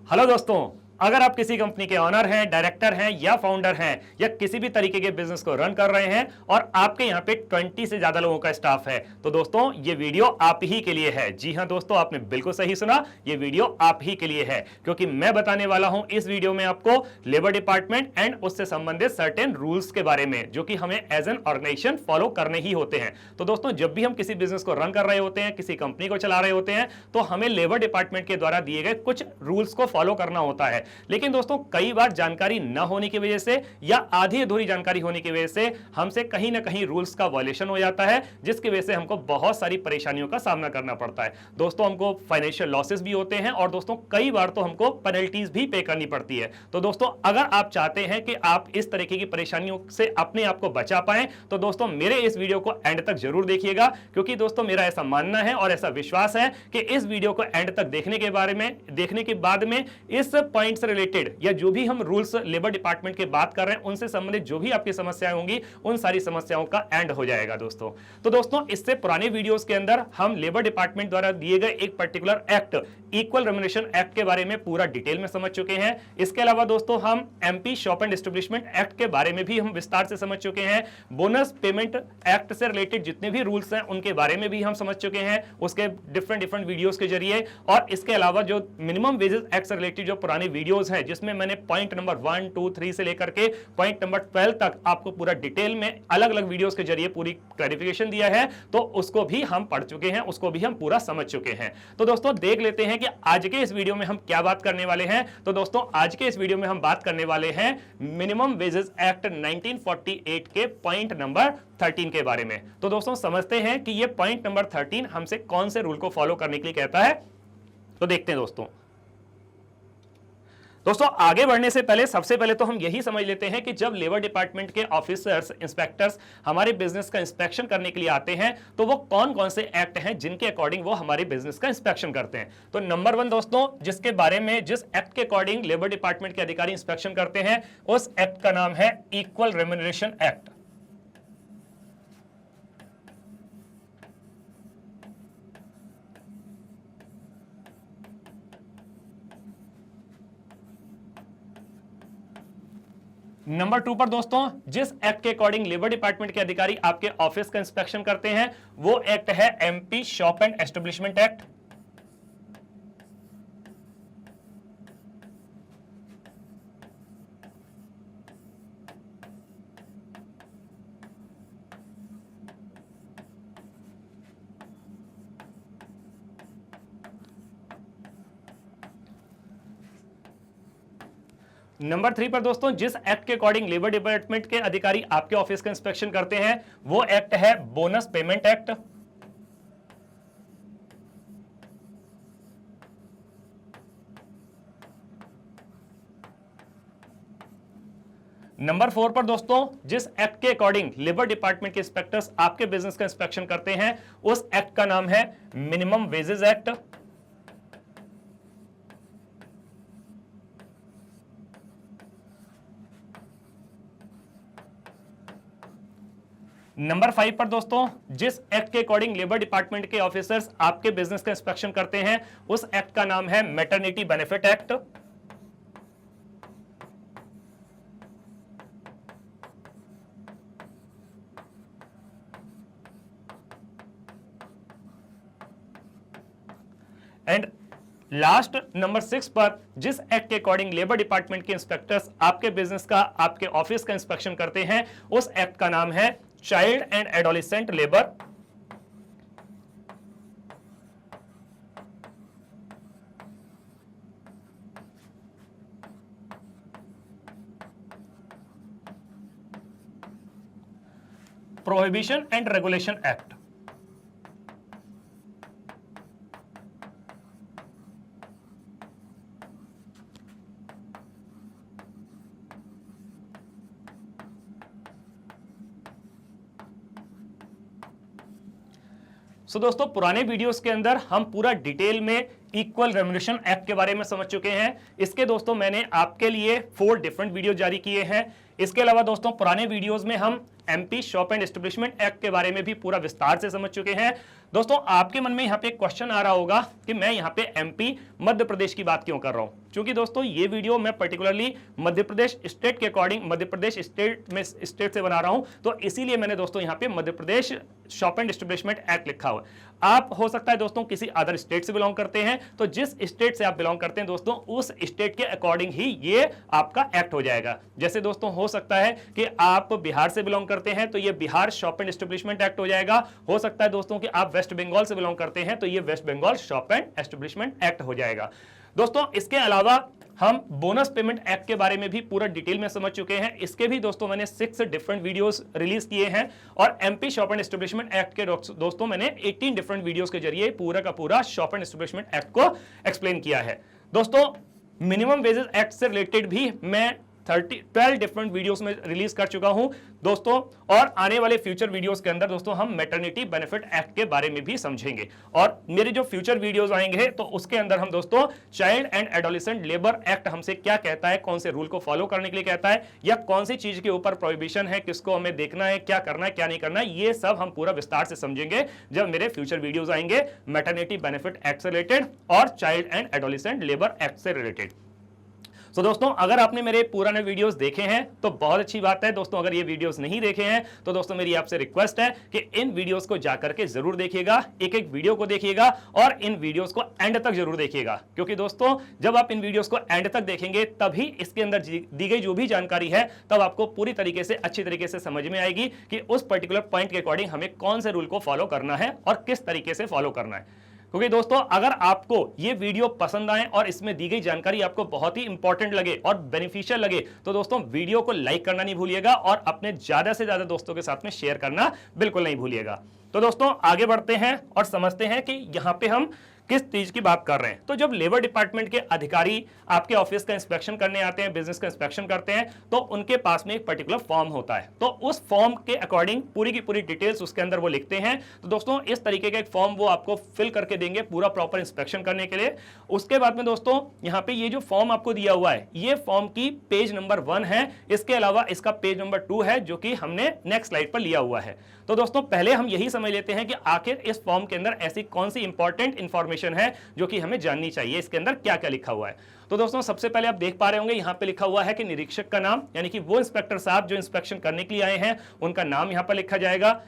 Hello दोस्तों, अगर आप किसी कंपनी के ऑनर हैं, डायरेक्टर हैं या फाउंडर हैं या किसी भी तरीके के बिजनेस को रन कर रहे हैं और आपके यहां पे 20 से ज्यादा लोगों का स्टाफ है, तो दोस्तों ये वीडियो आप ही के लिए है। जी हां दोस्तों, आपने बिल्कुल सही सुना, ये वीडियो आप ही के लिए है, क्योंकि मैं बताने वाला हूं इस वीडियो में आपको लेबर डिपार्टमेंट एंड उससे संबंधित सर्टेन रूल्स के बारे में, जो कि हमें एज एन ऑर्गेनाइजेशन फॉलो करने ही होते हैं। तो दोस्तों, जब भी हम किसी बिजनेस को रन कर रहे होते हैं, किसी कंपनी को चला रहे होते हैं, तो हमें लेबर डिपार्टमेंट के द्वारा दिए गए कुछ रूल्स को फॉलो करना होता है। लेकिन दोस्तों, कई बार जानकारी न होने की वजह से या आधी अधूरी जानकारी होने की वजह से हमसे कहीं ना कहीं रूल्स का वायलेशन हो जाता है, जिसकी वजह से हमको बहुत सारी परेशानियों का सामना करना पड़ता है। दोस्तों, हमको फाइनेंशियल लॉसेस भी होते हैं और दोस्तों कई बार तो हमको पेनल्टीज भी पे करनी पड़ती है। तो दोस्तों, अगर आप चाहते हैं कि आप इस तरीके की परेशानियों से अपने आप को बचा पाएं, तो दोस्तों मेरे इस वीडियो को एंड तक जरूर देखिएगा, क्योंकि दोस्तों मेरा ऐसा मानना है और ऐसा विश्वास है कि इस वीडियो को एंड तक देखने के बाद में इस पॉइंट से रिलेटेड या जो भी हम रूल्स लेबर डिपार्टमेंट के बात कर रहे हैं उनसे संबंधित जो भी आपकी समस्याएं होंगी, उन सारी समस्याओं का एंड हो जाएगा दोस्तों। तो दोस्तों, इससे पुराने वीडियोस के अंदर हम लेबर डिपार्टमेंट द्वारा दिए गए एक particular act, equal remuneration act के बारे में पूरा डिटेल में समझ चुके हैं। इसके अलावा दोस्तों, हम MP shop and establishment act के बारे में भी हम विस्तार से समझ चुके हैं। बोनस पेमेंट एक्ट से रिलेटेड जितने भी रूल्स हैं उनके बारे में भी हम समझ चुके हैं, उसके डिफरेंट वीडियोस के जरिए। और इसके अलावा जो मिनिमम वेजेस एक्ट से रिलेटेड जो पुराने वीडियोस हैं, जिसमें मैंने पॉइंट नंबर 1, 2, 3 से लेकर के पॉइंट नंबर 12 तक आपको पूरा डिटेल में अलग अलग वीडियोस के जरिए पूरी क्लैरिफिकेशन दिया है, तो उसको भी हम पढ़ चुके हैं, उसको भी हम पूरा समझ चुके हैं। तो दोस्तों, देख लेते हैं कि आज के इस वीडियो में हम क्या बात करने वाले हैं। तो दोस्तों, आज के इस वीडियो में हम बात करने वाले हैं मिनिमम वेजेस एक्ट 1948 के पॉइंट नंबर 13 के बारे में। तो दोस्तों, समझते हैं कि यह पॉइंट नंबर 13 हमसे कौन से रूल को फॉलो करने के लिए कहता है। तो देखते हैं दोस्तों, आगे बढ़ने से पहले सबसे पहले तो हम यही समझ लेते हैं कि जब लेबर डिपार्टमेंट के ऑफिसर्स, इंस्पेक्टर्स हमारे बिजनेस का इंस्पेक्शन करने के लिए आते हैं, तो वो कौन कौन से एक्ट हैं जिनके अकॉर्डिंग वो हमारे बिजनेस का इंस्पेक्शन करते हैं। तो नंबर 1 दोस्तों, जिसके बारे में, जिस एक्ट के अकॉर्डिंग लेबर डिपार्टमेंट के अधिकारी इंस्पेक्शन करते हैं, उस एक्ट का नाम है इक्वल रेम्युनरेशन एक्ट। नंबर 2 पर दोस्तों, जिस एक्ट के अकॉर्डिंग लेबर डिपार्टमेंट के अधिकारी आपके ऑफिस का इंस्पेक्शन करते हैं, वो एक्ट है MP shop and establishment act. Number 3 पर दोस्तों, जिस एक्ट के अकॉर्डिंग लेबर डिपार्टमेंट के अधिकारी आपके ऑफिस का इंस्पेक्शन करते हैं, वो एक्ट है बोनस पेमेंट एक्ट। नंबर 4 पर दोस्तों, जिस एक्ट के अकॉर्डिंग लेबर डिपार्टमेंट के इंस्पेक्टर्स आपके बिजनेस का इंस्पेक्शन करते हैं, उस एक्ट का नाम है मिनिमम वेजेस एक्ट। नंबर 5 पर दोस्तों, जिस एक्ट के अकॉर्डिंग लेबर डिपार्टमेंट के ऑफिसर्स आपके बिजनेस का इंस्पेक्शन करते हैं, उस एक्ट का नाम है maternity benefit act. And last number 6 पर, जिस एक्ट के अकॉर्डिंग लेबर डिपार्टमेंट के इंस्पेक्टर्स आपके बिजनेस का, आपके ऑफिस का इंस्पेक्शन करते हैं, उस एक्ट का नाम है child and adolescent labour. Prohibition and regulation act. So दोस्तों, पुराने वीडियोस के अंदर हम पूरा डिटेल में इक्वल रेम्युनरेशन एक्ट के बारे में समझ चुके हैं। इसके दोस्तों मैंने आपके लिए 4 डिफरेंट वीडियो जारी किए हैं। इसके अलावा दोस्तों पुराने वीडियोस में हम MP shop and establishment act के बारे में भी पूरा विस्तार से समझ चुके हैं। दोस्तों आपके मन में यहाँ पे एक क्वेश्चन आ रहा होगा कि मैं यहाँ पे एमपी मध्य प्रदेश की बात क्यों कर रहा हूं, क्योंकि दोस्तों ये वीडियो मैं पर्टिकुलरली मध्य प्रदेश स्टेट के अकॉर्डिंग मध्य प्रदेश स्टेट से बना रहा हूं, तो इसीलिए मैंने दोस्तों यहाँ पे Madhya Pradesh shop and establishment act लिखा हुआ है। आप हो सकता है दोस्तों किसी अदर स्टेट से बिलोंग करते हैं, तो जिस स्टेट से आप बिलोंग करते हैं दोस्तों उस स्टेट के अकॉर्डिंग ही ये आपका एक्ट हो जाएगा। जैसे दोस्तों हो सकता है कि आप बिहार से बिलोंग करते हैं तो ये Bihar shop and establishment act हो जाएगा। हो सकता है दोस्तों कि आप वेस्ट बंगाल से बिलोंग करते हैं तो ये West Bengal shop and establishment act हो जाएगा। दोस्तों इसके अलावा हम बोनस पेमेंट एक्ट के बारे में भी पूरा डिटेल में समझ चुके हैं। इसके भी दोस्तों मैंने 6 डिफरेंट वीडियोस रिलीज किए हैं और MP shop and establishment act के दोस्तों मैंने 18 डिफरेंट वीडियोस के जरिए पूरा का पूरा शॉप एंड एस्टेब्लिशमेंट एक्ट को एक्सप्लेन किया है। दोस्तों मिनिमम वेजेस एक्ट से रिलेटेड भी मैं 12 डिफरेंट वीडियोस में रिलीज कर चुका हूं दोस्तों, और आने वाले फ्यूचर वीडियोस के अंदर दोस्तों हम मैटरनिटी बेनिफिट एक्ट के बारे में भी समझेंगे। और मेरे जो फ्यूचर वीडियोस आएंगे तो उसके अंदर हम दोस्तों child and adolescent labour act हमसे क्या कहता है, कौन से रूल को फॉलो करने के लिए कहता है, या कौन सी चीज के ऊपर प्रोहिबिशन है, किसको हमें देखना है, क्या करना है क्या नहीं करना है, ये सब हम पूरा विस्तार से समझेंगे जब मेरे फ्यूचर वीडियोस आएंगे मैटरनिटी बेनिफिट एक्ट से रिलेटेड और child and adolescent labour act से रिलेटेड। तो दोस्तों अगर आपने मेरे पुराने वीडियोस देखे हैं तो बहुत अच्छी बात है। दोस्तों अगर ये वीडियोस नहीं देखे हैं तो दोस्तों मेरी आपसे रिक्वेस्ट है कि इन वीडियोस को जाकर के जरूर देखिएगा, एक एक वीडियो को देखिएगा और इन वीडियोस को एंड तक जरूर देखिएगा, क्योंकि दोस्तों जब आप इन वीडियोस को एंड तक देखेंगे तभी इसके अंदर दी गई जो भी जानकारी है तब आपको पूरी तरीके से अच्छी तरीके से समझ में आएगी कि उस पर्टिकुलर पॉइंट के अकॉर्डिंग हमें कौन से रूल को फॉलो करना है और किस तरीके से फॉलो करना है। क्योंकि दोस्तों अगर आपको ये वीडियो पसंद आए और इसमें दी गई जानकारी आपको बहुत ही इंपॉर्टेंट लगे और बेनिफिशियल लगे तो दोस्तों वीडियो को लाइक करना नहीं भूलिएगा और अपने ज्यादा से ज्यादा दोस्तों के साथ में शेयर करना बिल्कुल नहीं भूलिएगा। तो दोस्तों आगे बढ़ते हैं और समझते हैं कि यहां पे हम किस चीज की बात कर रहे हैं। तो जब लेबर डिपार्टमेंट के अधिकारी आपके ऑफिस का इंस्पेक्शन करने आते हैं, बिजनेस का इंस्पेक्शन करते हैं, तो उनके पास में एक पर्टिकुलर फॉर्म होता है, तो उस फॉर्म के अकॉर्डिंग पूरी की पूरी डिटेल्स उसके अंदर वो लिखते हैं। तो दोस्तों इस तरीके का एक फॉर्म वो आपको फिल करके देंगे पूरा प्रॉपर इंस्पेक्शन करने के लिए। उसके बाद में दोस्तों यहाँ पे ये जो फॉर्म आपको दिया हुआ है ये फॉर्म की पेज नंबर 1 है, इसके अलावा इसका पेज नंबर 2 है जो कि हमने नेक्स्ट स्लाइड पर लिया हुआ है। तो दोस्तों पहले हम यही समझ लेते हैं कि आखिर इस फॉर्म के अंदर ऐसी कौन सी इंपॉर्टेंट इंफॉर्मेशन है जो कि हमें जाननी चाहिए, इसके अंदर क्या क्या लिखा हुआ है। तो दोस्तों सबसे पहले आप देख पा रहे होंगे यहाँ पे लिखा हुआ है कि निरीक्षक का नाम, यानी कि वो इंस्पेक्टर साहब जो इंस्पेक्शन करने के लिए आए हैं उनका नाम यहाँ पर लिखा जाएगा।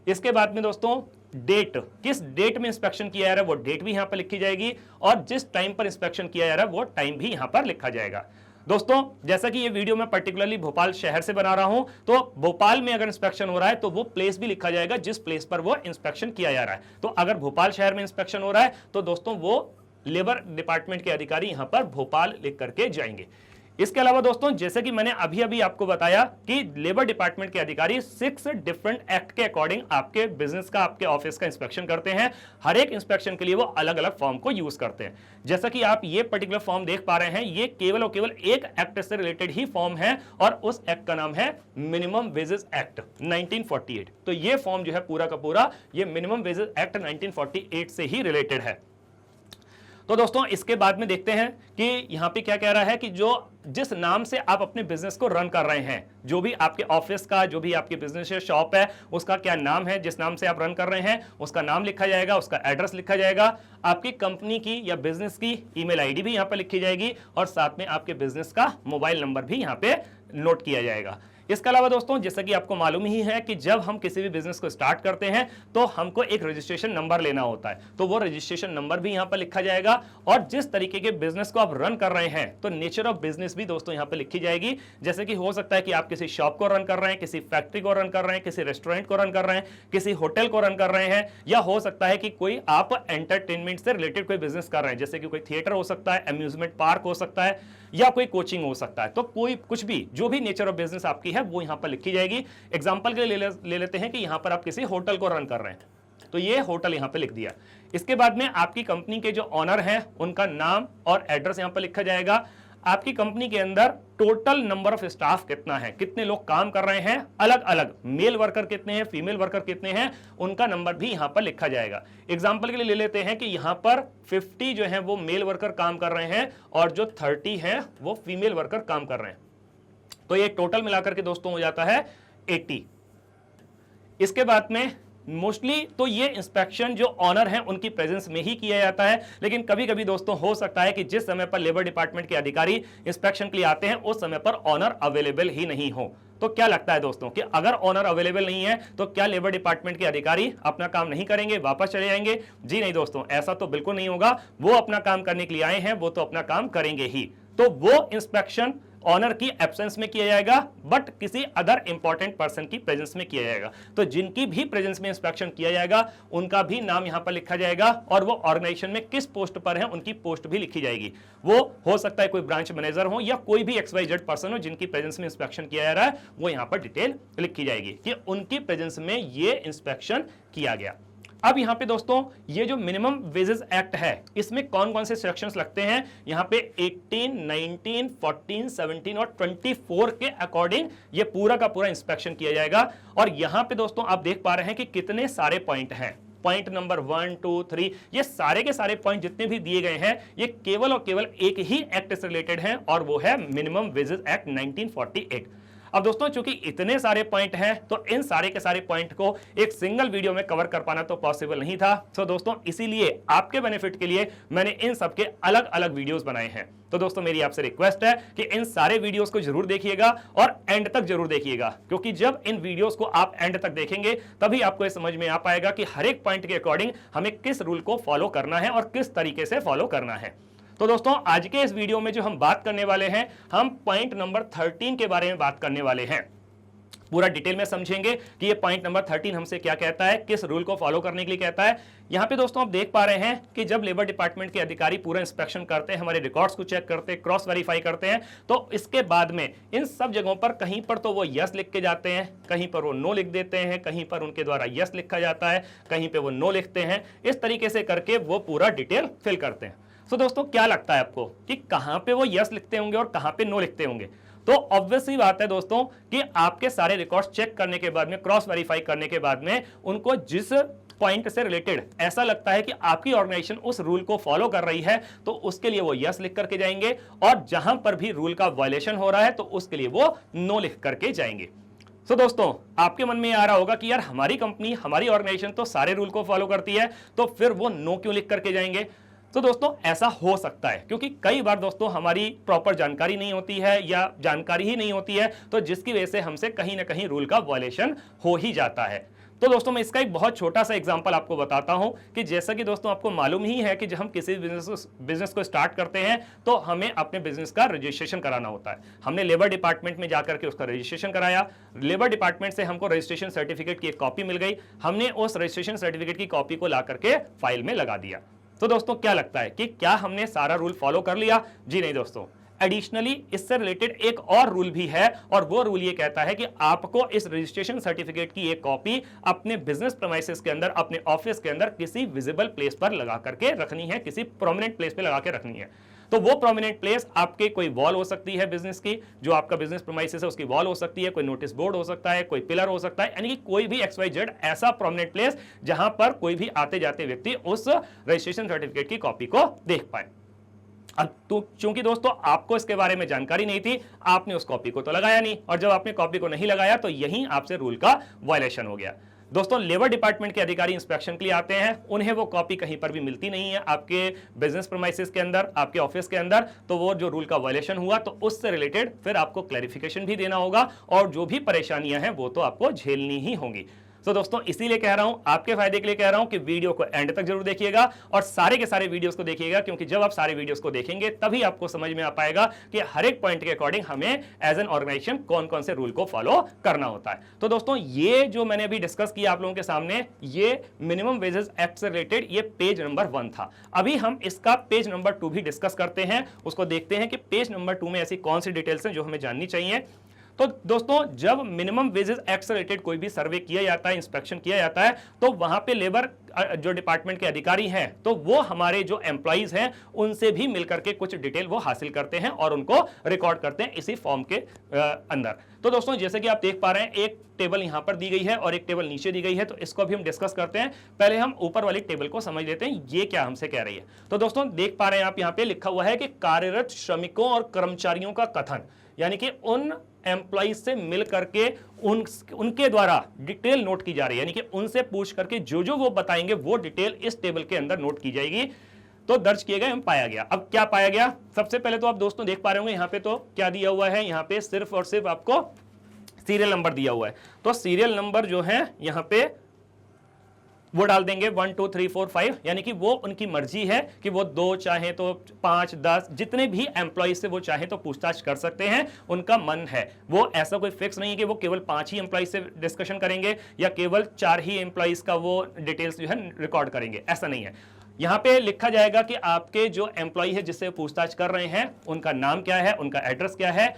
इसके बाद में दोस्तों डेट, किस डेट में इंस्पेक्शन किया जा रहा है वो डेट भी यहाँ पर लिखी जाएगी और जिस टाइम पर इंस्पेक्शन किया जा रहा है वो टाइम भी यहाँ पर लिखा जाएगा। दोस्तों जैसा कि ये वीडियो मैं पर्टिकुलरली भोपाल शहर से बना रहा हूं, तो भोपाल में अगर इंस्पेक्शन हो रहा है तो वो प्लेस भी लिखा जाएगा जिस प्लेस पर वो इंस्पेक्शन किया जा रहा है। तो अगर भोपाल शहर में इंस्पेक्शन हो रहा है तो दोस्तों वो लेबर डिपार्टमेंट के अधिकारी यहां पर भोपाल लिख करके जाएंगे। इसके अलावा दोस्तों जैसे कि मैंने अभी अभी आपको बताया कि लेबर डिपार्टमेंट के अधिकारी 6 डिफरेंट एक्ट के अकॉर्डिंग आपके बिजनेस का, आपके ऑफिस का इंस्पेक्शन करते हैं। हर एक इंस्पेक्शन के लिए वो अलग अलग फॉर्म को यूज करते हैं। जैसा कि आप ये पर्टिकुलर फॉर्म देख पा रहे हैं, ये केवल और केवल एक एक्ट से रिलेटेड ही फॉर्म है और उस एक्ट का नाम है मिनिमम वेजेस एक्ट 1948। तो ये फॉर्म जो है पूरा का पूरा ये मिनिमम वेजेस एक्ट 1948 से ही रिलेटेड है। तो दोस्तों इसके बाद में देखते हैं कि यहां पे क्या कह रहा है कि जो जिस नाम से आप अपने बिजनेस को रन कर रहे हैं, जो भी आपके ऑफिस का, जो भी आपके बिजनेस है, शॉप है, उसका क्या नाम है, जिस नाम से आप रन कर रहे हैं उसका नाम लिखा जाएगा, उसका एड्रेस लिखा जाएगा, आपकी कंपनी की या बिजनेस की ईमेल आईडी भी यहां पर लिखी जाएगी और साथ में आपके बिजनेस का मोबाइल नंबर भी यहां पे नोट किया जाएगा। इसके अलावा दोस्तों जैसा कि आपको मालूम ही है कि जब हम किसी भी बिजनेस को स्टार्ट करते हैं तो हमको एक रजिस्ट्रेशन नंबर लेना होता है, तो वो रजिस्ट्रेशन नंबर भी यहां पर लिखा जाएगा और जिस तरीके के बिजनेस को आप रन कर रहे हैं तो नेचर ऑफ बिजनेस भी दोस्तों यहां पर लिखी जाएगी। जैसे कि हो सकता है कि आप किसी शॉप को रन कर रहे हैं, किसी फैक्ट्री को रन कर रहे हैं, किसी रेस्टोरेंट को रन कर रहे हैं, किसी होटल को रन कर रहे हैं, या हो सकता है कि कोई आप एंटरटेनमेंट से रिलेटेड कोई बिजनेस कर रहे हैं, जैसे कि कोई थिएटर हो सकता है, अम्यूजमेंट पार्क हो सकता है या कोई कोचिंग हो सकता है। तो कोई कुछ भी जो भी नेचर ऑफ बिजनेस आपकी है वो यहां पर लिखी जाएगी। एग्जांपल के लिए ले लेते हैं कि यहां पर आप किसी होटल को रन कर रहे हैं, तो ये होटल यहां पे लिख दिया। इसके बाद में आपकी कंपनी के जो ऑनर हैं उनका नाम और एड्रेस यहां पर लिखा जाएगा। आपकी कंपनी के अंदर टोटल नंबर ऑफ स्टाफ कितना है, कितने लोग काम कर रहे हैं, अलग अलग मेल वर्कर कितने हैं, फीमेल वर्कर कितने हैं, उनका नंबर भी यहां पर लिखा जाएगा। एग्जांपल के लिए ले लेते हैं कि यहां पर 50 जो है वो मेल वर्कर काम कर रहे हैं और जो 30 हैं वो फीमेल वर्कर काम कर रहे हैं। तो ये टोटल मिलाकर के दोस्तों हो जाता है 80। इसके बाद में मोस्टली तो ये इंस्पेक्शन जो ऑनर हैं उनकी प्रेजेंस में ही किया जाता है, लेकिन कभी कभी दोस्तों हो सकता है कि जिस समय पर लेबर डिपार्टमेंट के अधिकारी इंस्पेक्शन के लिए आते हैं उस समय पर ऑनर अवेलेबल ही नहीं हो। तो क्या लगता है दोस्तों कि अगर ऑनर अवेलेबल नहीं है तो क्या लेबर डिपार्टमेंट के अधिकारी अपना काम नहीं करेंगे, वापस चले जाएंगे? जी नहीं दोस्तों, ऐसा तो बिल्कुल नहीं होगा। वो अपना काम करने के लिए आए हैं, वो तो अपना काम करेंगे ही। तो वो इंस्पेक्शन ऑनर की एब्सेंस में किया जाएगा, बट किसी अदर इंपॉर्टेंट पर्सन की प्रेजेंस में किया जाएगा। तो जिनकी भी प्रेजेंस में इंस्पेक्शन किया जाएगा उनका भी नाम यहां पर लिखा जाएगा, और वो ऑर्गेनाइजेशन में किस पोस्ट पर है उनकी पोस्ट भी लिखी जाएगी। वो हो सकता है कोई ब्रांच मैनेजर हो या कोई भी XYZ पर्सन हो जिनकी प्रेजेंस में इंस्पेक्शन किया जा रहा है, वो यहां पर डिटेल लिखी जाएगी कि उनकी प्रेजेंस में ये इंस्पेक्शन किया गया। अब यहां पे दोस्तों ये जो मिनिमम वेजेस एक्ट है इसमें कौन कौन से सेक्शंस लगते हैं, यहां पे 18, 19, 14, 17 और 24 के अकॉर्डिंग ये पूरा का पूरा इंस्पेक्शन किया जाएगा। और यहां पे दोस्तों आप देख पा रहे हैं कि कितने सारे पॉइंट हैं। पॉइंट नंबर 1, 2, 3 ये सारे के सारे पॉइंट जितने भी दिए गए हैं ये केवल और केवल एक ही एक्ट से रिलेटेड हैं, और वो है मिनिमम वेजेस एक्ट 1948। अब दोस्तों चूंकि इतने सारे पॉइंट हैं तो इन सारे के सारे पॉइंट को एक सिंगल वीडियो में कवर कर पाना तो पॉसिबल नहीं था। तो दोस्तों इसीलिए आपके बेनिफिट के लिए मैंने इन सब के अलग अलग वीडियोस बनाए हैं। तो दोस्तों मेरी आपसे रिक्वेस्ट है कि इन सारे वीडियोस को जरूर देखिएगा और एंड तक जरूर देखिएगा, क्योंकि जब इन वीडियोस को आप एंड तक देखेंगे तभी आपको ये समझ में आ पाएगा कि हर एक पॉइंट के अकॉर्डिंग हमें किस रूल को फॉलो करना है और किस तरीके से फॉलो करना है। तो दोस्तों आज के इस वीडियो में जो हम बात करने वाले हैं, हम पॉइंट नंबर 13 के बारे में बात करने वाले हैं। पूरा डिटेल में समझेंगे कि ये पॉइंट नंबर 13 हमसे क्या कहता है, किस रूल को फॉलो करने के लिए कहता है। यहां पे दोस्तों आप देख पा रहे हैं कि जब लेबर डिपार्टमेंट के अधिकारी पूरा इंस्पेक्शन करते हैं, हमारे रिकॉर्ड्स को चेक करते हैं, क्रॉस वेरीफाई करते हैं, तो इसके बाद में इन सब जगहों पर कहीं पर तो वो यस लिख के जाते हैं, कहीं पर वो नो लिख देते हैं, कहीं पर उनके द्वारा यस लिखा जाता है, कहीं पर वो नो लिखते हैं। इस तरीके से करके वो पूरा डिटेल फिल करते हैं। तो दोस्तों क्या लगता है आपको कि कहां पे वो यस लिखते होंगे और कहां पे नो लिखते होंगे? तो ऑब्वियसली बात है दोस्तों कि आपके सारे रिकॉर्ड्स चेक करने के बाद में, क्रॉस वेरीफाई करने के बाद में, उनको जिस पॉइंट से रिलेटेड ऐसा लगता है कि आपकी ऑर्गेनाइजेशन उस रूल को फॉलो कर रही है तो उसके लिए वो यस लिख करके जाएंगे, और जहां पर भी रूल का वायलेशन हो रहा है तो उसके लिए वो नो लिख करके जाएंगे। तो दोस्तों आपके मन में आ रहा होगा कि यार हमारी कंपनी, हमारी ऑर्गेनाइजेशन तो सारे रूल को फॉलो करती है, तो फिर वो नो क्यों लिख करके जाएंगे? तो दोस्तों ऐसा हो सकता है क्योंकि कई बार दोस्तों हमारी प्रॉपर जानकारी नहीं होती है या जानकारी ही नहीं होती है, तो जिसकी वजह से हमसे कहीं ना कहीं रूल का वायलेशन हो ही जाता है। तो दोस्तों मैं इसका एक बहुत छोटा सा एग्जांपल आपको बताता हूं कि जैसा कि दोस्तों आपको मालूम ही है कि जब हम किसी बिजनेस को स्टार्ट करते हैं तो हमें अपने बिजनेस का रजिस्ट्रेशन कराना होता है। हमने लेबर डिपार्टमेंट में जाकर के उसका रजिस्ट्रेशन कराया, लेबर डिपार्टमेंट से हमको रजिस्ट्रेशन सर्टिफिकेट की एक कॉपी मिल गई, हमने उस रजिस्ट्रेशन सर्टिफिकेट की कॉपी को ला करके फाइल में लगा दिया। तो दोस्तों क्या लगता है कि क्या हमने सारा रूल फॉलो कर लिया? जी नहीं दोस्तों, एडिशनली इससे रिलेटेड एक और रूल भी है, और वो रूल ये कहता है कि आपको इस रजिस्ट्रेशन सर्टिफिकेट की एक कॉपी अपने बिजनेस प्रीमाइसेस के अंदर, अपने ऑफिस के अंदर किसी विजिबल प्लेस पर लगा करके रखनी है, किसी प्रोमिनेंट प्लेस पे लगा के रखनी है। तो वो प्रोमिनेंट प्लेस आपके कोई वॉल हो सकती है बिजनेस की, जो आपका बिजनेस प्रीमाइसेस है उसकी वॉल हो सकती है, कोई नोटिस बोर्ड हो सकता है, कोई पिलर हो सकता है, यानी कि कोई भी XYZ ऐसा प्रोमिनेंट प्लेस जहां पर कोई भी आते जाते व्यक्ति उस रजिस्ट्रेशन सर्टिफिकेट की कॉपी को देख पाए। अब तो चूंकि दोस्तों आपको इसके बारे में जानकारी नहीं थी, आपने उस कॉपी को तो लगाया नहीं, और जब आपने कॉपी को नहीं लगाया तो यहीं आपसे रूल का वायलेशन हो गया। दोस्तों लेबर डिपार्टमेंट के अधिकारी इंस्पेक्शन के लिए आते हैं, उन्हें वो कॉपी कहीं पर भी मिलती नहीं है आपके बिजनेस प्रीमाइसेस के अंदर, आपके ऑफिस के अंदर, तो वो जो रूल का वायलेशन हुआ तो उससे रिलेटेड फिर आपको क्लैरिफिकेशन भी देना होगा, और जो भी परेशानियां हैं वो तो आपको झेलनी ही होंगी। तो दोस्तों इसीलिए कह रहा हूं, आपके फायदे के लिए कह रहा हूं कि वीडियो को एंड तक जरूर देखिएगा और सारे के सारे वीडियोस को देखिएगा, क्योंकि जब आप सारे वीडियोस को देखेंगे तभी आपको समझ में आ पाएगा कि हर एक पॉइंट के अकॉर्डिंग हमें एज एन ऑर्गेनाइजेशन कौन कौन से रूल को फॉलो करना होता है। तो दोस्तों ये जो मैंने अभी डिस्कस किया आप लोगों के सामने, ये मिनिमम वेजेस एक्ट से रिलेटेड ये पेज नंबर 1 था। अभी हम इसका पेज नंबर 2 भी डिस्कस करते हैं, उसको देखते हैं कि पेज नंबर 2 में ऐसी कौन सी डिटेल्स हैं जो हमें जाननी चाहिए। तो दोस्तों जब मिनिमम वेजेस एक्ट से रिलेटेड कोई भी सर्वे किया जाता है, इंस्पेक्शन किया जाता है, तो वहां पे लेबर जो डिपार्टमेंट के अधिकारी हैं तो वो हमारे जो एम्प्लॉइज हैं उनसे भी मिलकर के कुछ डिटेल वो हासिल करते हैं और उनको रिकॉर्ड करते हैं इसी फॉर्म के अंदर। तो दोस्तों जैसे कि आप देख पा रहे हैं एक टेबल यहां पर दी गई है और एक टेबल नीचे दी गई है, तो इसको भी हम डिस्कस करते हैं। पहले हम ऊपर वाली टेबल को समझ लेते हैं ये क्या हमसे कह रही है। तो दोस्तों देख पा रहे हैं आप यहां पे लिखा हुआ है कि कार्यरत श्रमिकों और कर्मचारियों का कथन, यानी कि उन एम्प्लॉइज से मिल करके उनके द्वारा डिटेल नोट की जा रही है, यानी कि उनसे पूछ करके जो जो वो बताएंगे वो डिटेल इस टेबल के अंदर नोट की जाएगी। तो दर्ज किए गए हम पाया गया। अब क्या पाया गया, सबसे पहले तो आप दोस्तों देख पा रहे होंगे यहां पे तो क्या दिया हुआ है, यहां पे सिर्फ और सिर्फ आपको सीरियल नंबर दिया हुआ है। तो सीरियल नंबर जो है यहां पे वो डाल देंगे 1 2 3 4 5, यानी कि वो उनकी मर्जी है कि वो 2 चाहे तो 5 10 जितने भी एम्प्लॉय से वो चाहे तो पूछताछ कर सकते हैं, उनका मन है। वो ऐसा कोई फिक्स नहीं है कि वो केवल 5 ही एम्प्लॉय से डिस्कशन करेंगे या केवल 4 ही एम्प्लॉयज का वो डिटेल्स जो है रिकॉर्ड करेंगे, ऐसा नहीं है। यहां पे लिखा जाएगा कि आपके जो एम्प्लॉय है जिससे पूछताछ कर रहे हैं उनका नाम क्या है, उनका एड्रेस क्या है,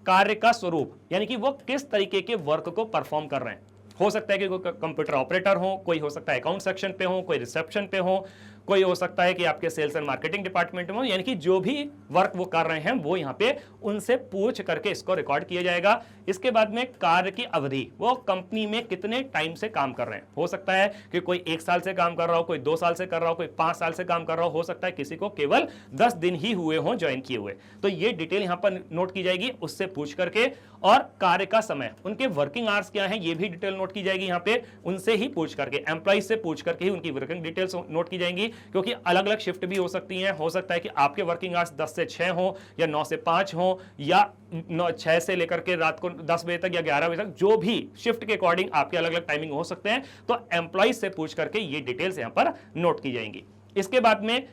कार्य का स्वरूप, यानी कि वो किस तरीके के वर्क को परफॉर्म कर रहे हैं। हो सकता है कि कोई कंप्यूटर ऑपरेटर हो, कोई हो सकता है अकाउंट सेक्शन पे हो, कोई रिसेप्शन पे हो, कोई हो सकता है कि आपके सेल्स एंड मार्केटिंग डिपार्टमेंट में हो, यानी कि जो भी वर्क वो कर रहे हैं वो यहाँ पे उनसे पूछ करके इसको रिकॉर्ड किया जाएगा। इसके बाद में कार्य की अवधि, वो कंपनी में कितने टाइम से काम कर रहे हैं। हो सकता है कि कोई 1 साल से काम कर रहा हो, कोई 2 साल से कर रहा हो, कोई 5 साल से काम कर रहा हो सकता है किसी को केवल 10 दिन ही हुए हों ज्वाइन किए हुए। तो ये डिटेल यहाँ पर नोट की जाएगी उससे पूछ करके। और कार्य का समय, उनके वर्किंग आवर्स क्या है ये भी डिटेल नोट की जाएगी यहाँ पे उनसे ही पूछ करके, एम्प्लॉइज से पूछ करके ही उनकी वर्किंग डिटेल्स नोट की जाएंगी, क्योंकि अलग अलग शिफ्ट भी हो सकती हैं। हो सकता है कि आपके वर्किंग आवर्स 10 से 6 हो या 9 से 5 हो या 6 से लेकर के रात को 10 बजे तक या 11 बजे तक, जो भी शिफ्ट के अकॉर्डिंग आपके अलग अलग टाइमिंग हो सकते हैं। तो एम्प्लॉइज से पूछ करके ये डिटेल्स यहां पर नोट की जाएंगी। इसके बाद में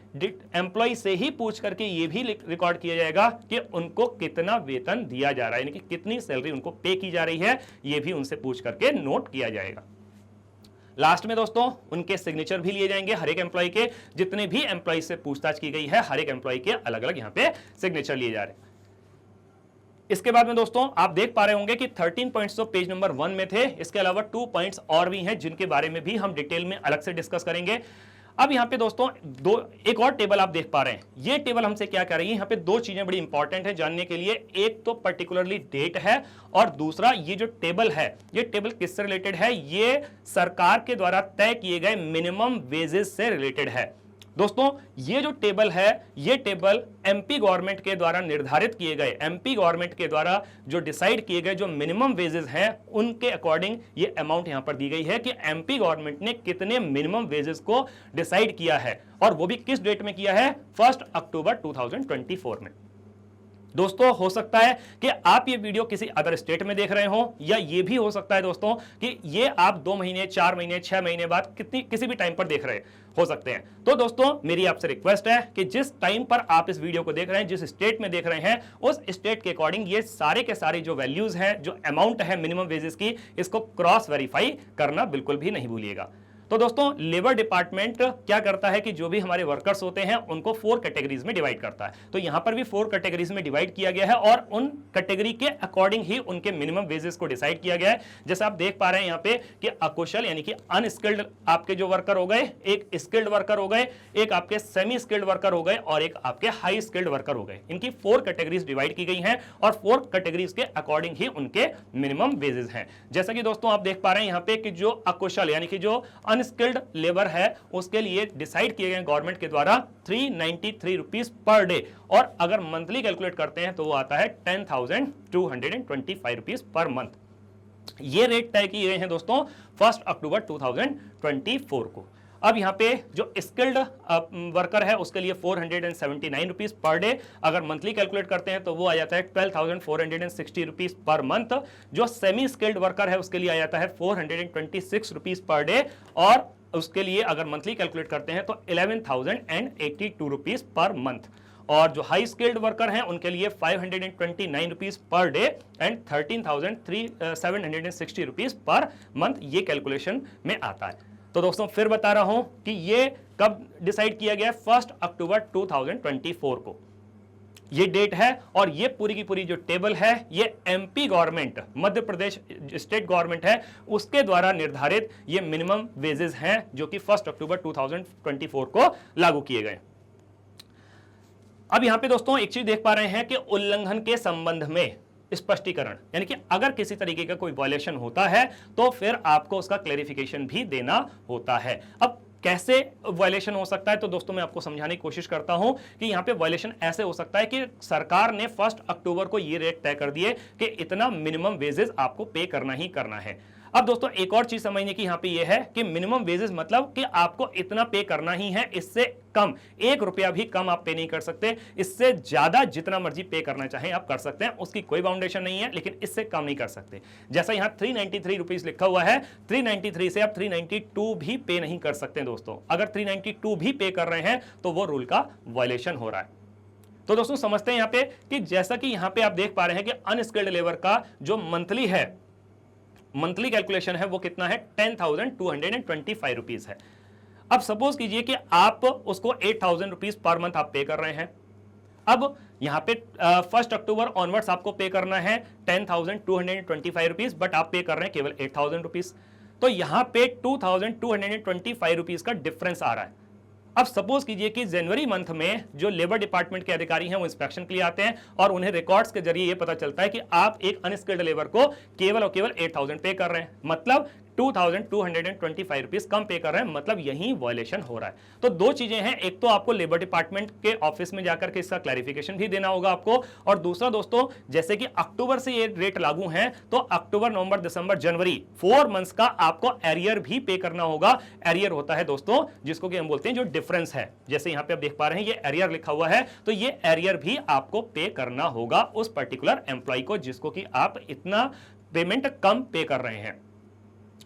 एम्प्लॉय से ही पूछ करके ये भी रिकॉर्ड किया जाएगा कि उनको कितना वेतन दिया जा रहा है, यानी कि कितनी सैलरी उनको पे की जा रही है, ये भी उनसे पूछ करके नोट किया जाएगा। लास्ट में दोस्तों उनके सिग्नेचर भी लिए जाएंगे, हर एक एम्प्लॉय के, जितने भी एम्प्लॉय से पूछताछ की गई है हर एक एम्प्लॉय के अलग अलग यहां पे सिग्नेचर लिए जा रहे हैं। इसके बाद में दोस्तों आप देख पा रहे होंगे कि 13 पॉइंट्स तो पेज नंबर 1 में थे, इसके अलावा 2 पॉइंट्स और भी हैं जिनके बारे में भी हम डिटेल में अलग से डिस्कस करेंगे। अब यहां पे दोस्तों एक और टेबल आप देख पा रहे हैं। ये टेबल हमसे क्या कर रही है, यहां पे 2 चीजें बड़ी इंपॉर्टेंट है जानने के लिए। एक तो पर्टिकुलरली डेट है और दूसरा ये जो टेबल है ये टेबल किससे रिलेटेड है, ये सरकार के द्वारा तय किए गए मिनिमम वेजेस से रिलेटेड है। दोस्तों ये जो टेबल है ये टेबल एमपी गवर्नमेंट के द्वारा निर्धारित किए गए, एमपी गवर्नमेंट के द्वारा जो डिसाइड किए गए जो मिनिमम वेजेस हैं उनके अकॉर्डिंग ये अमाउंट यहां पर दी गई है कि एमपी गवर्नमेंट ने कितने मिनिमम वेजेस को डिसाइड किया है और वो भी किस डेट में किया है, 1 अक्टूबर 2024 में। दोस्तों हो सकता है कि आप ये वीडियो किसी अदर स्टेट में देख रहे हो या ये भी हो सकता है दोस्तों कि ये आप 2 महीने 4 महीने 6 महीने बाद किसी भी टाइम पर देख रहे हो सकते हैं। तो दोस्तों मेरी आपसे रिक्वेस्ट है कि जिस टाइम पर आप इस वीडियो को देख रहे हैं, जिस स्टेट में देख रहे हैं, उस स्टेट के अकॉर्डिंग ये सारे के सारे जो वैल्यूज हैं, जो अमाउंट है मिनिमम वेजेस की, इसको क्रॉस वेरीफाई करना बिल्कुल भी नहीं भूलिएगा। तो दोस्तों लेबर डिपार्टमेंट क्या करता है कि जो भी हमारे वर्कर्स होते हैं उनको 4 कैटेगरीज में डिवाइड करता है। तो यहां पर भी 4 कैटेगरीज में डिवाइड किया गया है और उन कैटेगरी के अकॉर्डिंग ही उनके मिनिमम वेजेस को डिसाइड किया गया है। जैसे आप देख पा रहे हैं यहां पे कि अकुशल यानी कि अनस्किल्ड आपके जो वर्कर हो गए, एक स्किल्ड वर्कर हो गए, एक आपके सेमी स्किल्ड वर्कर हो गए और एक आपके हाई स्किल्ड वर्कर हो गए। इनकी 4 कैटेगरीज डिवाइड की गई हैं और 4 कैटेगरीज के अकॉर्डिंग ही उनके मिनिमम वेजेस हैं। जैसा कि दोस्तों आप देख पा रहे हैं यहां पे कि जो अकुशल यानी कि जो अनस्किल्ड लेबर है उसके लिए डिसाइड किए गए गवर्नमेंट के द्वारा 393 रुपीस पर डे, और अगर मंथली कैलकुलेट करते हैं तो वो आता है 10,225 रुपीस पर मंथ। ये रेट तय किए गए हैं दोस्तों 1 अक्टूबर 2024 को। अब यहां पे जो स्किल्ड वर्कर है उसके लिए 479 रुपीस पर डे, अगर मंथली कैलकुलेट करते हैं तो वो आ जाता है 12,460 रुपीस पर मंथ। जो सेमी स्किल्ड वर्कर है उसके लिए आ जाता है 426 रुपीस पर डे, और उसके लिए अगर मंथली कैलकुलेट करते हैं तो 11,082 रुपीस पर मंथ। और जो हाई स्किल्ड वर्कर हैं उनके लिए 529 rupees per day and 13,760 rupees per month, ये कैलकुलेशन में आता है। तो दोस्तों फिर बता रहा हूं कि ये कब डिसाइड किया गया, 1 अक्टूबर 2024 को। ये डेट है और ये पूरी की पूरी जो टेबल है ये MP government, Madhya Pradesh state government है, उसके द्वारा निर्धारित ये मिनिमम वेजेस हैं जो कि 1 अक्टूबर 2024 को लागू किए गए। अब यहां पे दोस्तों एक चीज देख पा रहे हैं कि उल्लंघन के संबंध में स्पष्टीकरण, यानी कि अगर किसी तरीके का कोई वायलेशन होता है तो फिर आपको उसका क्लैरिफिकेशन भी देना होता है। अब कैसे वायलेशन हो सकता है, तो दोस्तों मैं आपको समझाने की कोशिश करता हूं कि यहां पे वायलेशन ऐसे हो सकता है कि सरकार ने 1 अक्टूबर को ये रेट तय कर दिए कि इतना मिनिमम वेजेस आपको पे करना ही करना है। अब दोस्तों एक और चीज समझने की यहां पे ये है कि मिनिमम वेजेस मतलब कि आपको इतना पे करना ही है, इससे कम 1 रुपया भी कम आप पे नहीं कर सकते, इससे ज्यादा जितना मर्जी पे करना चाहें आप कर सकते हैं, उसकी कोई बाउंडेशन नहीं है, लेकिन इससे कम नहीं कर सकते। जैसा यहां 393 रुपीज लिखा हुआ है, 393 से आप 392 भी पे नहीं कर सकते दोस्तों। अगर 392 भी पे कर रहे हैं तो वो रूल का वायलेशन हो रहा है। तो दोस्तों समझते हैं यहां पे कि जैसा कि यहां पे आप देख पा रहे हैं कि अनस्किल्ड लेबर का जो मंथली है, मंथली कैलकुलेशन है वो कितना है, 10,225 रुपीज है। अब सपोज कीजिए कि आप उसको 8,000 रुपीज पर मंथ आप पे कर रहे हैं। अब यहां पे 1 अक्टूबर ऑनवर्ड्स आपको पे करना है 10,225 रुपीज, बट आप पे कर रहे हैं केवल 8,000 रुपीज, तो यहां पे 2,225 रुपीज का डिफरेंस आ रहा है। अब सपोज कीजिए कि जनवरी मंथ में जो लेबर डिपार्टमेंट के अधिकारी हैं वो इंस्पेक्शन के लिए आते हैं और उन्हें रिकॉर्ड्स के जरिए ये पता चलता है कि आप एक अनस्किल्ड लेबर को केवल और केवल 8,000 पे कर रहे हैं, मतलब 2,225 रुपीज कम पे कर रहे हैं, मतलब यही वायलेशन हो रहा है। तो दो चीजें हैं, एक तो आपको लेबर डिपार्टमेंट के ऑफिस में जाकर के इसका क्लैरिफिकेशन भी देना होगा आपको, और दूसरा दोस्तों जैसे कि अक्टूबर से ये रेट लागू है तो अक्टूबर, नवंबर, दिसंबर, जनवरी 4 मंथ्स का आपको एरियर भी पे करना होगा। एरियर होता है दोस्तों जिसको कि हम बोलते हैं जो डिफरेंस है, जैसे यहां पे आप देख पा रहे हैं ये एरियर लिखा हुआ है, तो ये एरियर भी आपको पे करना होगा उस पर्टिकुलर एम्प्लॉय को जिसको कि आप इतना पेमेंट कम पे कर रहे हैं।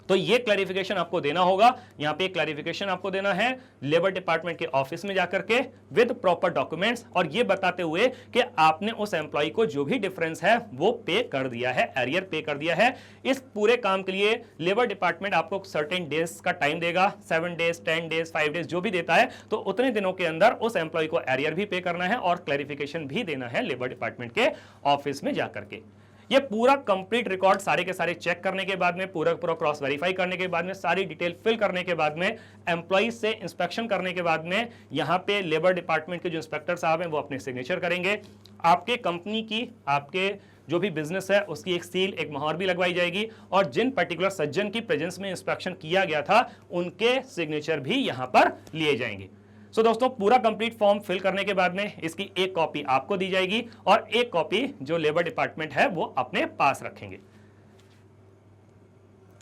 तो ये क्लैरिफिकेशन आपको देना होगा। यहां पे क्लैरिफिकेशन आपको देना है लेबर डिपार्टमेंट के ऑफिस में जाकर के विद प्रॉपर डॉक्यूमेंट्स, और ये बताते हुए कि आपने उस एम्प्लॉय को जो भी डिफरेंस है वो पे कर दिया है, एरियर पे कर दिया है। इस पूरे काम के लिए लेबर डिपार्टमेंट आपको सर्टेन डेज का टाइम देगा, 7 डेज, 10 डेज, 5 डेज जो भी देता है, तो उतने दिनों के अंदर उस एम्प्लॉय को एरियर भी पे करना है और क्लैरिफिकेशन भी देना है लेबर डिपार्टमेंट के ऑफिस में जाकर के। ये पूरा कंप्लीट रिकॉर्ड सारे के सारे चेक करने के बाद में, पूरा क्रॉस वेरीफाई करने के बाद में, सारी डिटेल फिल करने के बाद में, एम्प्लॉइज से इंस्पेक्शन करने के बाद में, यहां पे लेबर डिपार्टमेंट के जो इंस्पेक्टर साहब हैं वो अपने सिग्नेचर करेंगे। आपके कंपनी की, आपके जो भी बिजनेस है उसकी एक सील, एक मोहर भी लगवाई जाएगी, और जिन पर्टिकुलर सज्जन की प्रेजेंस में इंस्पेक्शन किया गया था उनके सिग्नेचर भी यहां पर लिए जाएंगे। सो दोस्तों पूरा कंप्लीट फॉर्म फिल करने के बाद में इसकी एक कॉपी आपको दी जाएगी और एक कॉपी जो लेबर डिपार्टमेंट है वो अपने पास रखेंगे।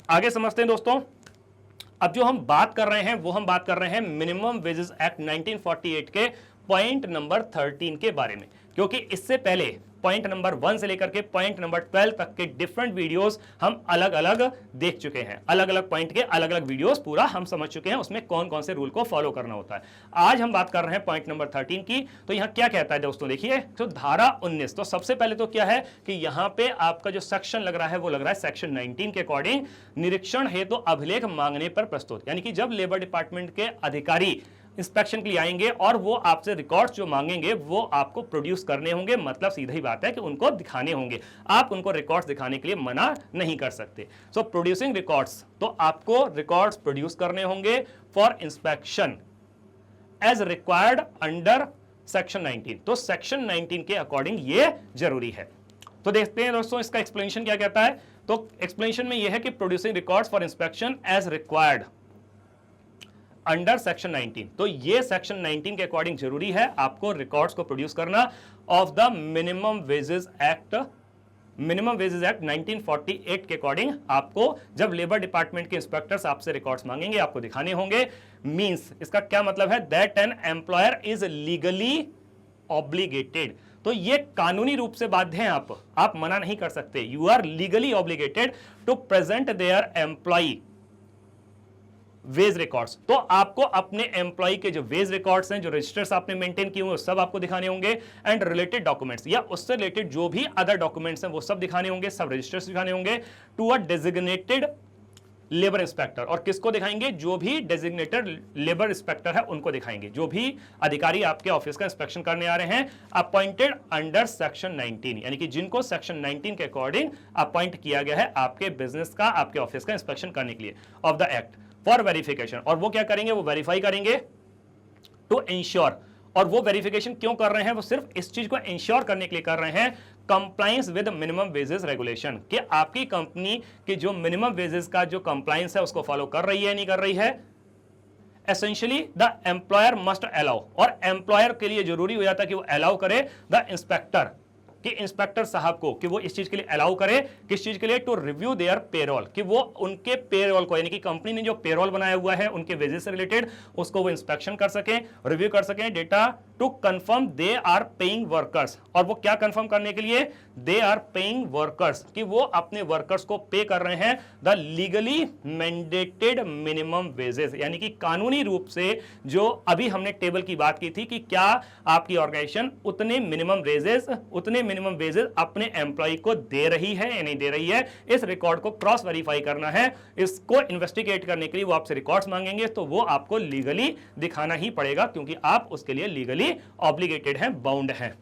आगे समझते हैं दोस्तों। अब जो हम बात कर रहे हैं वो हम बात कर रहे हैं मिनिमम वेजेस एक्ट 1948 के पॉइंट नंबर 13 के बारे में, क्योंकि इससे पहले पॉइंट नंबर 1 से लेकर के पॉइंट नंबर 12 तक के डिफरेंट वीडियोस हम अलग अलग देख चुके हैं। अलग अलग पॉइंट के अलग अलग वीडियोस पूरा हम समझ चुके हैं, उसमें कौन कौन से रूल को फॉलो करना होता है। आज हम बात कर रहे हैं पॉइंट नंबर 13 की। तो यहां क्या कहता है दोस्तों, देखिए तो धारा 19। तो सबसे पहले तो क्या है कि यहां पे आपका जो सेक्शन लग रहा है वो लग रहा है सेक्शन 19 के अकॉर्डिंग, निरीक्षण हेतु तो अभिलेख मांगने पर प्रस्तुत, यानी कि जब लेबर डिपार्टमेंट के अधिकारी इंस्पेक्शन के लिए आएंगे और वो आपसे रिकॉर्ड्स जो मांगेंगे वो आपको प्रोड्यूस करने होंगे, मतलब सीधी बात है कि उनको दिखाने होंगे। आप उनको रिकॉर्ड्स दिखाने के लिए मना नहीं कर सकते। सो प्रोड्यूसिंग रिकॉर्ड्स, तो आपको रिकॉर्ड्स प्रोड्यूस करने होंगे for inspection as required under section 19। तो सेक्शन 19 के अकॉर्डिंग ये जरूरी है। तो देखते हैं दोस्तों इसका एक्सप्लेनेशन क्या कहता है। तो एक्सप्लेनेशन में यह है कि producing records for inspection as required under section 19। तो ये सेक्शन 19 के अकॉर्डिंग जरूरी है आपको रिकॉर्ड्स को प्रोड्यूस करना of the minimum wages act 1948 के अकॉर्डिंग। आपको जब लेबर डिपार्टमेंट के इंस्पेक्टर्स आपसे रिकॉर्ड्स मांगेंगे आपको दिखाने होंगे। मींस इसका क्या मतलब है, that an employer is legally obligated. तो ये कानूनी रूप से बाध्य हैं, आप मना नहीं कर सकते। You are legally obligated to present their employee wage records. तो आपको अपने एम्प्लॉय के जो वेज रिकॉर्ड्स हैं, जो रजिस्टर्स आपने मेंटेन किए हुए, सब आपको दिखाने होंगे। एंड रिलेटेड डॉक्यूमेंट्स, या उससे रिलेटेड जो भी अदर डॉक्यूमेंट्स हैं वो सब दिखाने होंगे, सब रजिस्टर्स दिखाने होंगे to a designated labour inspector, और किसको दिखाएंगे? जो भी डेजिग्नेटेड लेबर इंस्पेक्टर है उनको दिखाएंगे, जो भी अधिकारी आपके ऑफिस का इंस्पेक्शन करने आ रहे हैं अपॉइंटेड अंडर सेक्शन 19, यानी कि जिनको सेक्शन 19 के अकॉर्डिंग अपॉइंट किया गया है आपके बिजनेस का, आपके ऑफिस का इंस्पेक्शन करने के लिए of the act for verification. और वो क्या करेंगे? वो वेरीफाई करेंगे टू इंश्योर। और वो वेरिफिकेशन क्यों कर रहे हैं? वो सिर्फ इस चीज को इंश्योर करने के लिए कर रहे हैं, compliance with minimum wages regulation, कि आपकी कंपनी की जो मिनिमम वेजेस का जो कंप्लायंस है उसको फॉलो कर रही है नहीं कर रही है। Essentially the employer must allow, और एम्प्लॉयर के लिए जरूरी हो जाता है कि वो अलाउ करे द इंस्पेक्टर, कि इंस्पेक्टर साहब को, कि वो इस चीज के लिए अलाउ करे, किस चीज के लिए? टू रिव्यू देयर पेरोल, कि वो उनके पेरोल को, यानी कि कंपनी ने जो पेरोल बनाया हुआ है उनके वेजेस से रिलेटेड, उसको वो इंस्पेक्शन कर सकें, रिव्यू कर सकें data, to confirm they are paying workers. और वो क्या कंफर्म करने के लिए? दे आर पेइंग वर्कर्स, कि वो अपने वर्कर्स को पे कर रहे हैं the legally mandated minimum wages, यानी कि कानूनी रूप से जो अभी हमने टेबल की बात की थी कि क्या आपकी ऑर्गेनाइजेशन उतने मिनिमम वेजेस अपने एम्प्लॉय को दे रही है या नहीं दे रही है। इस रिकॉर्ड को क्रॉस वेरीफाई करना है, इसको इन्वेस्टिगेट करने के लिए वो आपसे रिकॉर्ड्स मांगेंगे, तो वो आपको लीगली दिखाना ही पड़ेगा, क्योंकि आप उसके लिए लीगली ऑब्लिगेटेड हैं, बाउंड हैं।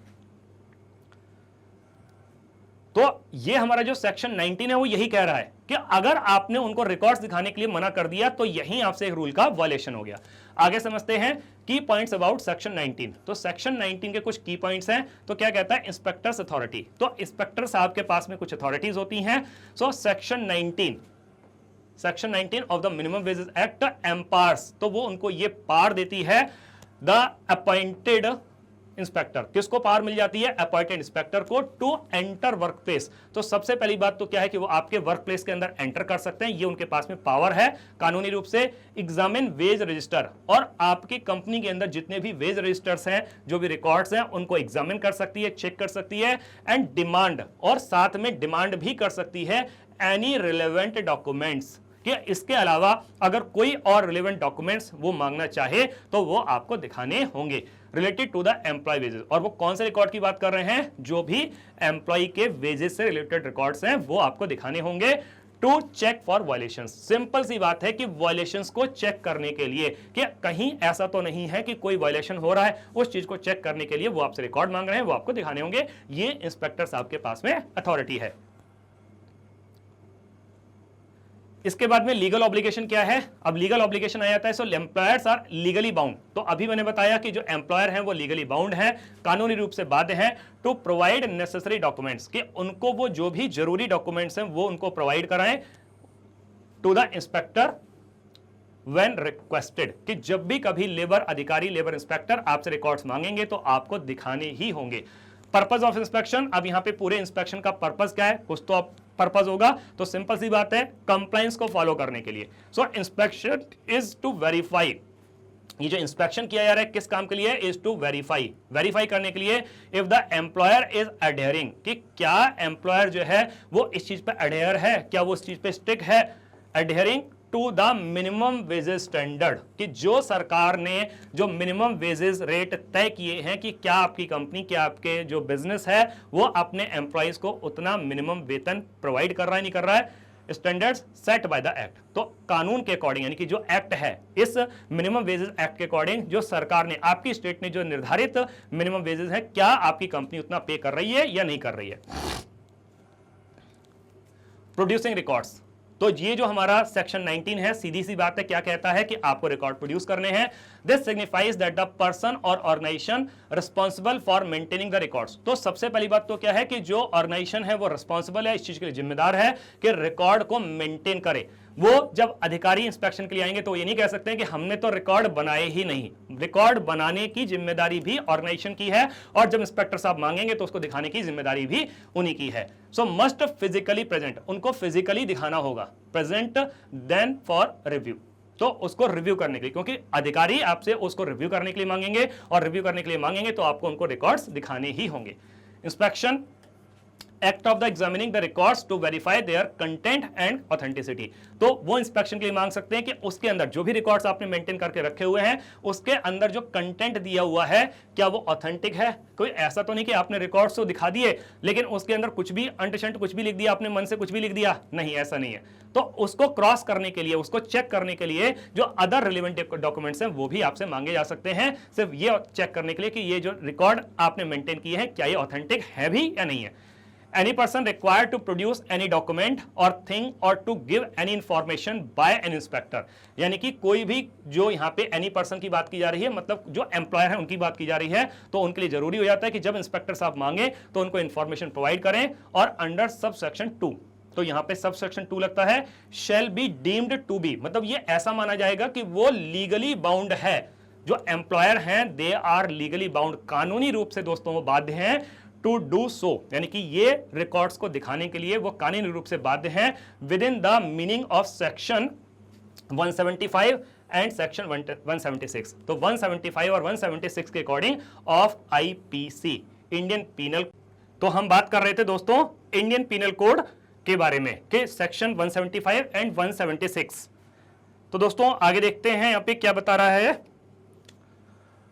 तो ये हमारा जो सेक्शन 19 है वो यही कह रहा है कि अगर आपने उनको रिकॉर्ड्स दिखाने के लिए मना कर दिया तो यहीं आपसे एक रूल का वायलेशन हो गया। आगे समझते हैं की पॉइंट्स अबाउट सेक्शन 19। तो सेक्शन 19 के कुछ की पॉइंट्स हैं। तो क्या कहता है? Inspectors authority. तो इंस्पेक्टर साहब के पास में कुछ अथॉरिटीज होती हैं। So section 19 of the minimum wages act empowers, तो वो उनको ये पावर देती है द अपॉइंटेड इंस्पेक्टर। किसको पावर मिल जाती है? अपॉइंटेड इंस्पेक्टर को, टू एंटर वर्क प्लेस। तो सबसे पहली बात तो क्या है कि वो आपके वर्क प्लेस के अंदर एंटर कर सकते हैं, ये उनके पास में पावर है कानूनी रूप से। एग्जामिन वेज रजिस्टर, और आपकी कंपनी के अंदर जितने भी वेज रजिस्टर्स हैं, जो भी रिकॉर्ड्स हैं, उनको एग्जामिन कर सकती है, चेक कर सकती है। एंड डिमांड, और साथ में डिमांड भी कर सकती है एनी रिलेवेंट डॉक्यूमेंट्स, कि इसके अलावा अगर कोई और रिलेवेंट डॉक्यूमेंट्स वो मांगना चाहे तो वो आपको दिखाने होंगे related to the employ wages. और वो कौन से रिकॉर्ड की बात कर रहे हैं? जो भी एम्प्लॉय के वेजेस से रिलेटेड रिकॉर्ड्स हैं वो आपको दिखाने होंगे। To check for violations, simple सी बात है कि वायलेशंस को चेक करने के लिए कि कहीं ऐसा तो नहीं है कि कोई वायलेशन हो रहा है, उस चीज को चेक करने के लिए वो आपसे रिकॉर्ड मांग रहे हैं, वो आपको दिखाने होंगे। ये इंस्पेक्टर साहब के पास में अथॉरिटी है। इसके बाद में लीगल ऑब्लिगेशन क्या है? अब लीगल ऑब्लिगेशन आ जाता है, सो एम्प्लॉयर्स आर लीगली बाउंड। तो अभी मैंने बताया कि जो एम्प्लॉयर हैं वो लीगली बाउंड हैं, कानूनी रूप से बाध्य हैं टू प्रोवाइड नेसेसरी डॉक्यूमेंट्स, कि उनको वो जो भी जरूरी डॉक्यूमेंट्स हैं वो उनको प्रोवाइड कराएं to the inspector when requested, कि जब भी कभी लेबर अधिकारी, लेबर इंस्पेक्टर आपसे रिकॉर्ड्स मांगेंगे तो आपको दिखाने ही होंगे। पर्पस ऑफ इंस्पेक्शन, अब यहां पे पूरे इंस्पेक्शन का पर्पस क्या है? कुछ तो पर्पस होगा, तो सिंपल सी बात है कंप्लायंस को फॉलो करने के लिए। सो इंस्पेक्शन इज टू वेरीफाई, ये जो इंस्पेक्शन किया जा रहा है किस काम के लिए? इज टू वेरीफाई करने के लिए if the employer is adhering, कि क्या एम्प्लॉयर जो है वो इस चीज पे अडेयर है, क्या वो इस चीज पे स्टिक है, adhering to the minimum wages standard, कि जो सरकार ने जो मिनिमम वेजेस रेट तय किए हैं कि क्या आपकी कंपनी, क्या आपके जो बिजनेस है वो अपने एम्प्लॉइज को उतना मिनिमम वेतन प्रोवाइड कर रहा है नहीं कर रहा है, standards set by the act. तो कानून के अकॉर्डिंग, यानी कि जो एक्ट है, इस मिनिमम वेजेस एक्ट के अकॉर्डिंग जो सरकार ने, आपकी स्टेट ने जो निर्धारित मिनिमम वेजेस है, क्या आपकी कंपनी उतना पे कर रही है या नहीं कर रही है। प्रोड्यूसिंग रिकॉर्ड्स, तो ये जो हमारा सेक्शन 19 है, सीधी सी बात है, क्या कहता है कि आपको रिकॉर्ड प्रोड्यूस करने हैं। This signifies that the person or organization responsible for maintaining the records. तो सबसे पहली बात तो क्या है कि जो ऑर्गेनाइजेशन है वो रिस्पॉन्सिबल है, इस चीज के लिए जिम्मेदार है कि रिकॉर्ड को मेंटेन करे। वो जब अधिकारी इंस्पेक्शन के लिए आएंगे तो ये नहीं कह सकते हैं कि हमने तो रिकॉर्ड बनाए ही नहीं, रिकॉर्ड बनाने की जिम्मेदारी भी ऑर्गेनाइजेशन की है, और जब इंस्पेक्टर साहब मांगेंगे तो उसको दिखाने की जिम्मेदारी भी उन्हीं की है। सो मस्ट फिजिकली प्रेजेंट, उनको फिजिकली दिखाना होगा, प्रेजेंट देन फॉर रिव्यू, तो उसको रिव्यू करने के लिए, क्योंकि अधिकारी आपसे उसको रिव्यू करने के लिए मांगेंगे, और रिव्यू करने के लिए मांगेंगे तो आपको उनको रिकॉर्ड्स दिखाने ही होंगे। Inspection act of the examining the records to verify their content and authenticity. तो वो इंस्पेक्शन के लिए मांग सकते हैं कि उसके अंदर जो भी रिकॉर्ड्स आपने मेंटेन करके रखे हुए हैं उसके अंदर जो कंटेंट दिया हुआ है क्या वो ऑथेंटिक है। कोई ऐसा तो नहीं कि आपने रिकॉर्ड्स तो दिखा दिए लेकिन उसके अंदर कुछ भी अंटशंट कुछ भी लिख दिया, आपने मन से कुछ भी लिख दिया, नहीं, ऐसा नहीं है। तो उसको क्रॉस करने के लिए, उसको चेक करने के लिए जो अदर रिलेवेंट डॉक्यूमेंट्स हैं वो भी आपसे मांगे जा सकते हैं, सिर्फ ये चेक करने के लिए कि ये जो रिकॉर्ड आपने मेंटेन किए हैं क्या ये ऑथेंटिक है भी या नहीं है। Any person required to produce any document or thing or to give any information by an inspector, यानी कि कोई भी जो यहाँ पे any person की बात की जा रही है, मतलब जो एम्प्लॉयर है उनकी बात की जा रही है, तो उनके लिए जरूरी हो जाता है कि जब इंस्पेक्टर साहब मांगे तो उनको इंफॉर्मेशन प्रोवाइड करें। और अंडर सब सेक्शन 2, तो यहां पे सब सेक्शन 2 लगता है, shall be deemed to be, मतलब ये ऐसा माना जाएगा कि वो लीगली बाउंड है। जो एम्प्लॉयर हैं दे आर लीगली बाउंड, कानूनी रूप से दोस्तों वो बाध्य हैं टू डू सो, यानी कि ये रिकॉर्ड्स को दिखाने के लिए वो कानूनी रूप से बाध्य हैं within the meaning of section 175 and section 176। तो 175 और 176 के according of IPC, Indian penal. तो हम बात कर रहे थे दोस्तों इंडियन पीनल कोड के बारे में कि सेक्शन 175 एंड 176। तो दोस्तों आगे देखते हैं यहां पे क्या बता रहा है।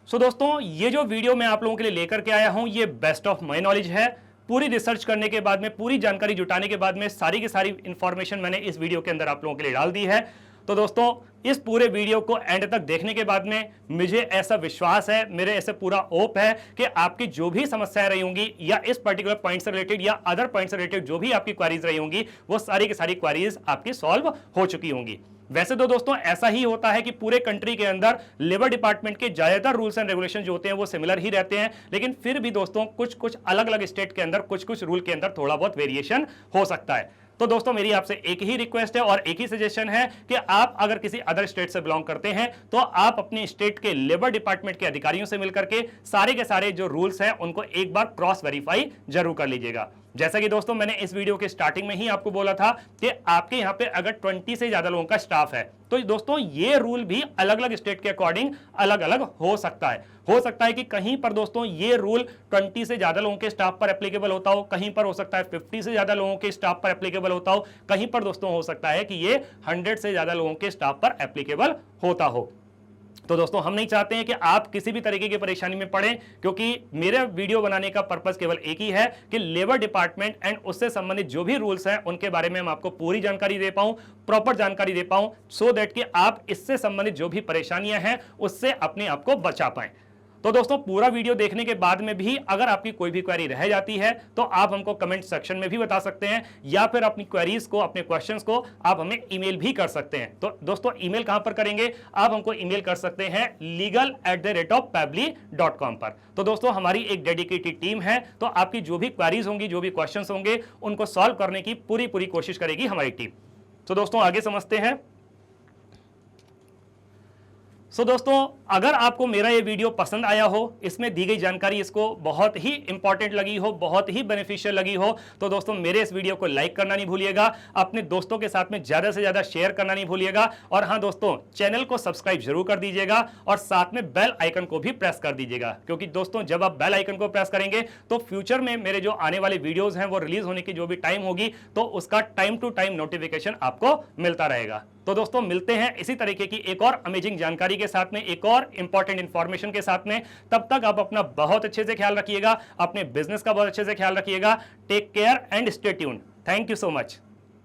सो दोस्तों ये जो वीडियो मैं आप लोगों के लिए लेकर के आया हूं ये बेस्ट ऑफ माय नॉलेज है। पूरी रिसर्च करने के बाद में, पूरी जानकारी जुटाने के बाद में सारी की सारी इंफॉर्मेशन मैंने इस वीडियो के अंदर आप लोगों के लिए डाल दी है। तो दोस्तों इस पूरे वीडियो को एंड तक देखने के बाद में मुझे ऐसा विश्वास है, मेरे ऐसे पूरा होप है कि आपकी जो भी समस्याएं रही होंगी या इस पर्टिकुलर पॉइंट से रिलेटेड या अदर पॉइंट से रिलेटेड जो भी आपकी क्वेरीज रही होंगी वो सारी की सारी क्वेरीज आपकी सॉल्व हो चुकी होंगी। वैसे तो दोस्तों ऐसा ही होता है कि पूरे कंट्री के अंदर लेबर डिपार्टमेंट के ज्यादातर रूल्स एंड रेगुलेशन जो होते हैं वो सिमिलर ही रहते हैं, लेकिन फिर भी दोस्तों कुछ कुछ अलग अलग स्टेट के अंदर कुछ कुछ रूल के अंदर थोड़ा बहुत वेरिएशन हो सकता है। तो दोस्तों मेरी आपसे एक ही रिक्वेस्ट है और एक ही सजेशन है कि आप अगर किसी अदर स्टेट से बिलोंग करते हैं तो आप अपने स्टेट के लेबर डिपार्टमेंट के अधिकारियों से मिलकर के सारे के सारे जो रूल्स हैं उनको एक बार क्रॉस वेरीफाई जरूर कर लीजिएगा। जैसा कि दोस्तों मैंने इस वीडियो के स्टार्टिंग में ही आपको बोला था कि आपके यहां पे अगर 20 से ज्यादा लोगों का स्टाफ है तो दोस्तों ये रूल भी अलग अलग स्टेट के अकॉर्डिंग अलग अलग हो सकता है। हो सकता है कि कहीं पर दोस्तों ये रूल 20 से ज्यादा लोगों के स्टाफ पर एप्लीकेबल होता हो, कहीं पर हो सकता है 50 से ज्यादा लोगों के स्टाफ पर एप्लीकेबल होता हो, कहीं पर दोस्तों हो सकता है कि ये 100 से ज्यादा लोगों के स्टाफ पर एप्लीकेबल होता हो। तो दोस्तों हम नहीं चाहते हैं कि आप किसी भी तरीके की परेशानी में पड़ें, क्योंकि मेरे वीडियो बनाने का पर्पस केवल एक ही है कि लेबर डिपार्टमेंट एंड उससे संबंधित जो भी रूल्स हैं उनके बारे में मैं आपको पूरी जानकारी दे पाऊं, प्रॉपर जानकारी दे पाऊं, सो दैट कि आप इससे संबंधित जो भी परेशानियां हैं उससे अपने आप को बचा पाएं। तो दोस्तों पूरा वीडियो देखने के बाद में भी अगर आपकी कोई भी क्वेरी रह जाती है तो आप हमको कमेंट सेक्शन में भी बता सकते हैं या फिर अपनी क्वेरीज को, अपने क्वेश्चंस को आप हमें ईमेल भी कर सकते हैं। तो दोस्तों ईमेल कहां पर करेंगे, आप हमको ईमेल कर सकते हैं legal@pabbly.com पर। तो दोस्तों हमारी एक डेडिकेटेड टीम है, तो आपकी जो भी क्वेरीज होंगी, जो भी क्वेश्चंस होंगे उनको सॉल्व करने की पूरी पूरी कोशिश करेगी हमारी टीम। तो दोस्तों आगे समझते हैं। सो दोस्तों अगर आपको मेरा ये वीडियो पसंद आया हो, इसमें दी गई जानकारी इसको बहुत ही इंपॉर्टेंट लगी हो, बहुत ही बेनिफिशियल लगी हो, तो दोस्तों मेरे इस वीडियो को लाइक करना नहीं भूलिएगा, अपने दोस्तों के साथ में ज्यादा से ज्यादा शेयर करना नहीं भूलिएगा, और हाँ दोस्तों चैनल को सब्सक्राइब जरूर कर दीजिएगा और साथ में बेल आइकन को भी प्रेस कर दीजिएगा, क्योंकि दोस्तों जब आप बेल आइकन को प्रेस करेंगे तो फ्यूचर में मेरे जो आने वाले वीडियोज हैं वो रिलीज होने की जो भी टाइम होगी तो उसका टाइम टू टाइम नोटिफिकेशन आपको मिलता रहेगा। तो दोस्तों मिलते हैं इसी तरीके की एक और अमेजिंग जानकारी के साथ में, एक और इंपॉर्टेंट इंफॉर्मेशन के साथ में। तब तक आप अपना बहुत अच्छे से ख्याल रखिएगा, अपने बिजनेस का बहुत अच्छे से ख्याल रखिएगा। Take care and stay tuned. Thank you so much.